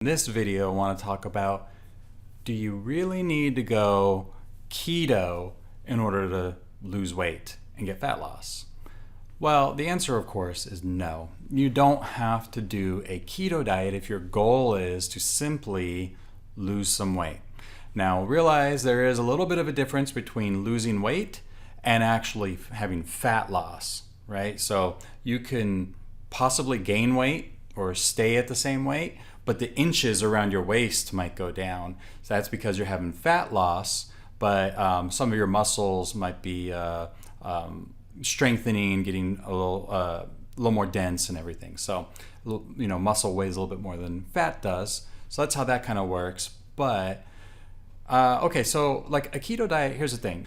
In this video, I want to talk about, do you really need to go keto in order to lose weight and get fat loss? Well, the answer, of course, is no. You don't have to do a keto diet if your goal is to simply lose some weight. Now, realize there is a little bit of a difference between losing weight and actually having fat loss, right? So you can possibly gain weight or stay at the same weight, but the inches around your waist might go down. So that's because you're having fat loss, but some of your muscles might be strengthening, getting a little more dense and everything. So, muscle weighs a little bit more than fat does. So that's how that kind of works. But okay, so like a keto diet, here's the thing.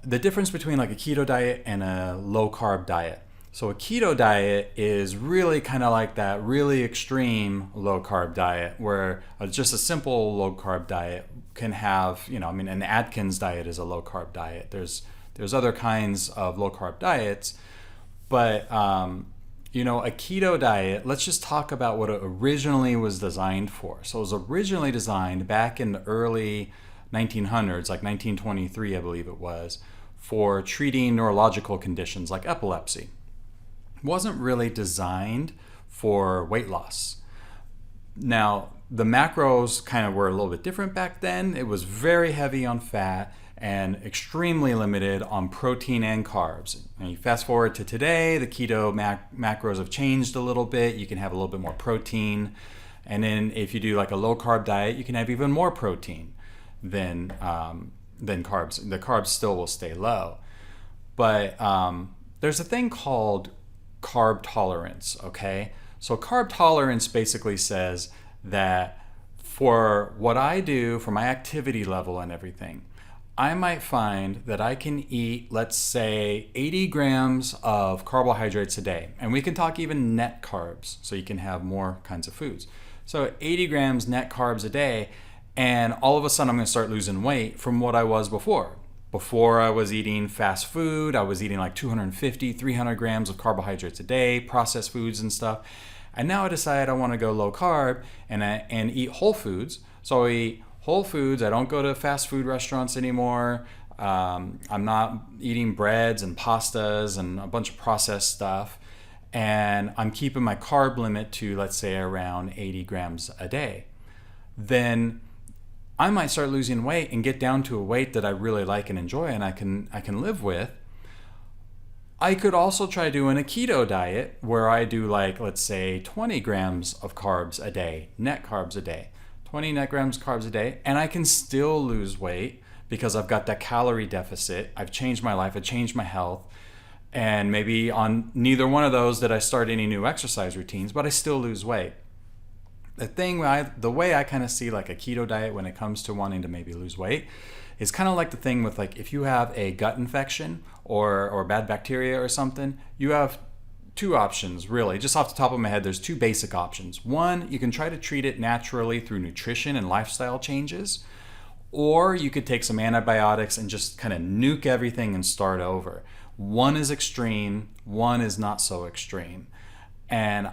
The difference between like a keto diet and a low carb diet. So a keto diet is really kind of like that really extreme low carb diet where just a simple low carb diet can have, an Atkins diet is a low carb diet. There's other kinds of low carb diets, but a keto diet, let's just talk about what it originally was designed for. So it was originally designed back in the early 1900s, like 1923, I believe it was, for treating neurological conditions like epilepsy. Wasn't really designed for weight loss. Now, the macros kind of were a little bit different back then. It was very heavy on fat and extremely limited on protein and carbs. And you fast forward to today, the keto macros have changed a little bit. You can have a little bit more protein. And then if you do like a low carb diet, you can have even more protein than carbs. The carbs still will stay low. But there's a thing called carb tolerance, okay? So carb tolerance basically says that for what I do, for my activity level and everything, I might find that I can eat, let's say, 80 grams of carbohydrates a day. And we can talk even net carbs, so you can have more kinds of foods. So 80 grams net carbs a day, and all of a sudden I'm gonna start losing weight from what I was before. Before I was eating fast food, I was eating like 250, 300 grams of carbohydrates a day, processed foods and stuff. And now I decide I want to go low carb and eat whole foods. So I eat whole foods. I don't go to fast food restaurants anymore. I'm not eating breads and pastas and a bunch of processed stuff. And I'm keeping my carb limit to, let's say, around 80 grams a day. Then I might start losing weight and get down to a weight that I really like and enjoy and I can live with. I could also try doing a keto diet where I do like, let's say, 20 grams of carbs a day, net carbs a day, 20 net grams carbs a day, and I can still lose weight because I've got that calorie deficit. I've changed my life, I've changed my health, and maybe on neither one of those did I start any new exercise routines, but I still lose weight. The way I kind of see like a keto diet when it comes to wanting to maybe lose weight is kind of like the thing with like if you have a gut infection or bad bacteria or something, you have two options really. Just off the top of my head, there's two basic options. One, you can try to treat it naturally through nutrition and lifestyle changes, or you could take some antibiotics and just kind of nuke everything and start over. One is extreme, one is not so extreme. And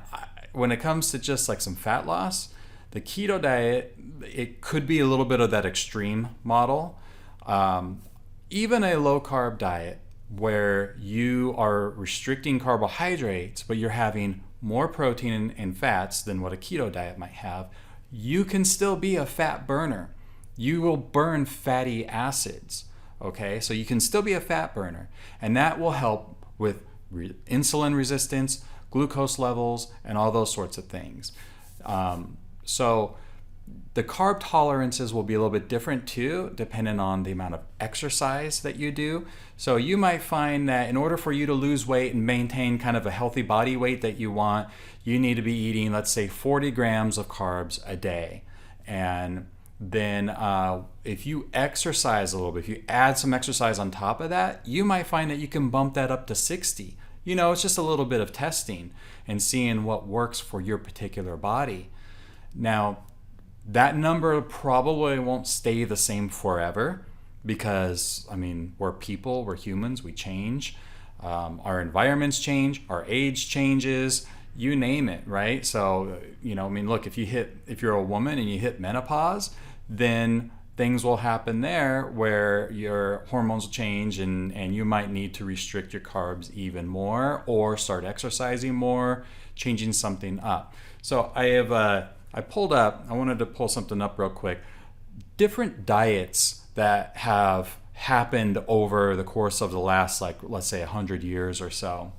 when it comes to just like some fat loss, the keto diet, it could be a little bit of that extreme model. Even a low carb diet where you are restricting carbohydrates, but you're having more protein and fats than what a keto diet might have, you can still be a fat burner. You will burn fatty acids, okay? So you can still be a fat burner, and that will help with insulin resistance, glucose levels, and all those sorts of things. So the carb tolerances will be a little bit different too, depending on the amount of exercise that you do. So you might find that in order for you to lose weight and maintain kind of a healthy body weight that you want, you need to be eating, let's say, 40 grams of carbs a day. And then if you exercise a little bit, if you add some exercise on top of that, you might find that you can bump that up to 60. It's just a little bit of testing and seeing what works for your particular body. Now, that number probably won't stay the same forever because, we're people, we're humans, we change. Our environments change, our age changes, you name it, right? So, I mean, look, if you're a woman and you hit menopause, then things will happen there where your hormones will change, and you might need to restrict your carbs even more or start exercising more, changing something up. So I wanted to pull something up real quick. Different diets that have happened over the course of the last, like, let's say 100 years or so.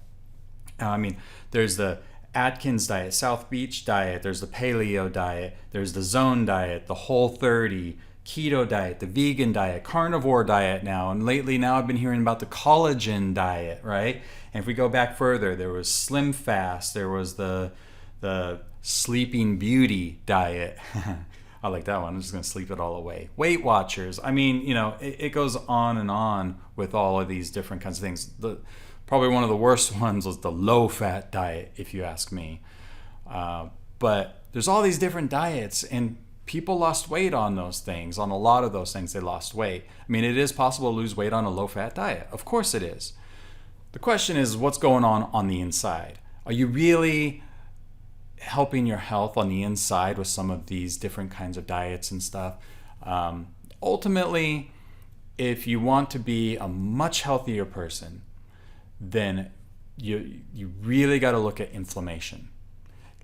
I mean, there's the Atkins diet, South Beach diet, there's the paleo diet, there's the zone diet, the Whole30, keto diet, the vegan diet, carnivore diet now, and lately now I've been hearing about the collagen diet, right? And if we go back further, there was Slim Fast, there was the Sleeping Beauty diet. I like that one. I'm just going to sleep it all away. Weight Watchers. I mean, it goes on and on with all of these different kinds of things. Probably one of the worst ones was the low-fat diet, if you ask me. But there's all these different diets, and people lost weight on those things. On a lot of those things, they lost weight. I mean, it is possible to lose weight on a low-fat diet. Of course it is. The question is, what's going on the inside? Are you really helping your health on the inside with some of these different kinds of diets and stuff? Ultimately, if you want to be a much healthier person, then you really got to look at inflammation.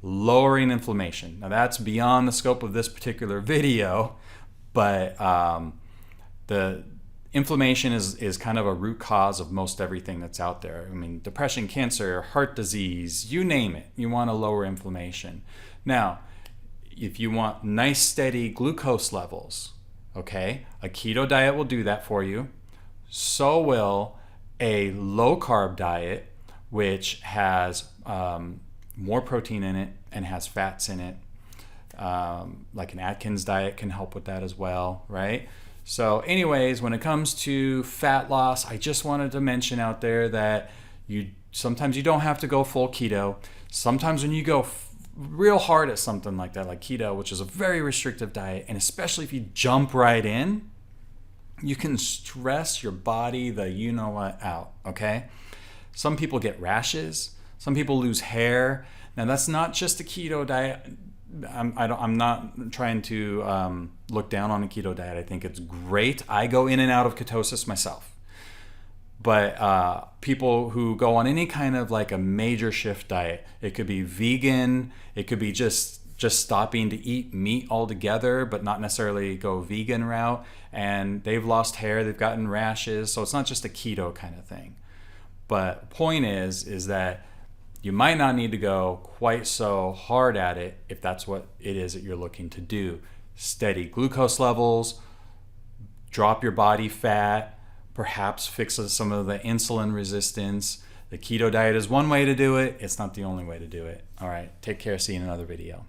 Lowering inflammation. Now that's beyond the scope of this particular video, but the inflammation is kind of a root cause of most everything that's out there. I mean, depression, cancer, heart disease, you name it. You want to lower inflammation. Now, if you want nice steady glucose levels, okay, a keto diet will do that for you. So will a low carb diet, which has more protein in it and has fats in it. Like an Atkins diet can help with that as well, right? So anyways, when it comes to fat loss, I just wanted to mention out there that sometimes you don't have to go full keto. Sometimes when you go real hard at something like that, like keto, which is a very restrictive diet, and especially if you jump right in, you can stress your body the you-know-what out, okay? Some people get rashes. Some people lose hair. Now, that's not just a keto diet. I'm not trying to look down on a keto diet. I think it's great. I go in and out of ketosis myself. But people who go on any kind of like a major shift diet, it could be vegan, it could be just stopping to eat meat altogether, but not necessarily go vegan route, and they've lost hair, they've gotten rashes. So it's not just a keto kind of thing. But point is that you might not need to go quite so hard at it if that's what it is that you're looking to do. Steady glucose levels, drop your body fat, perhaps fix some of the insulin resistance. The keto diet is one way to do it. It's not the only way to do it. All right, take care. See you in another video.